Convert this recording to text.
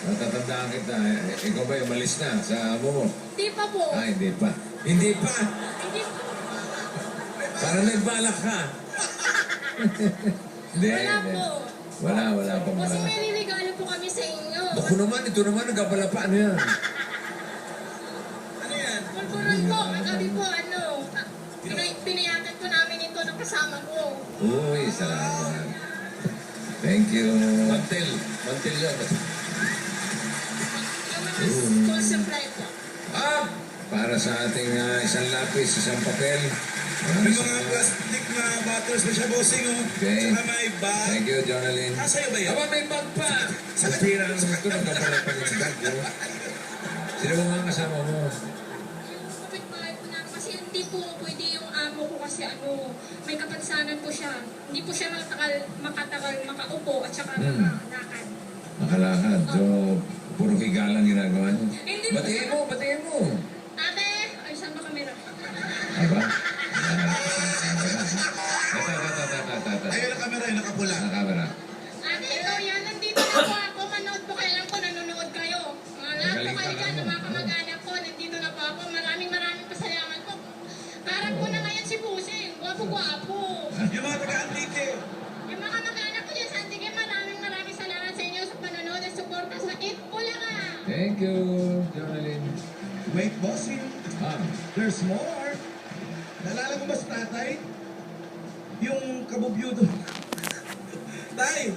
Natatandaan kita. Ikaw ba umalis na sa amo mo? Hindi pa po. Hindi pa. Hindi pa. Hindi po. Parang nagbalak ka. Hindi. Wala hindi. po. Wala pa Kasi wala. may niligalo po kami sa inyo. Ako naman, ito naman, nagkabala pa. Ano yan? Ano yan? Pulburon po. Kagabi po, pinayakan po namin ito ng kasama ko. Uy, salamat. Thank you. Mantel yan. Yung mga school supply po. Para sa ating isang lapis, isang papel. May mga plastic na bottles na siya, bossing, oh. Okay. Saka may bag. Thank you, Jonalyn. Sa'yo ba yun? Aba, may bag pa. Sa tira naman ito, nagkabala pa yung bag. Sino mo nga kasama mo? Yung kapitbahay po namin, kasi hindi po pwede yung amo ko kasi may kapansanan po siya. Hindi po siya makatagal makaupo at saka makalakad. Makalakad. So, puro higalang ginagawa niyo. Hindi po. Batiin mo. Ate! Ay, saan ba kamera? Aba? Ayun ang kamera, yung nakapula. Nakamera. Ate, ikaw yan. Nandito na po ako. Manood po kayo lang po. Nanonood kayo. Lahat po kayo dyan ng mga kamag-anak ko. Nandito na po ako. Maraming pasalamat po. Parang po na ngayon si Pusing. Gwapo-gwapo. Yung mga taga-antike. Yung mga kamag-anak ko dyan sa Antique, maraming salamat sa inyo sa panonood at suporta sa Eat Bulacan. Thank you, Jonalyn. Wait, bossing. There's more. Nalala mo ba si tatay? Yung kabubyudo. Tay!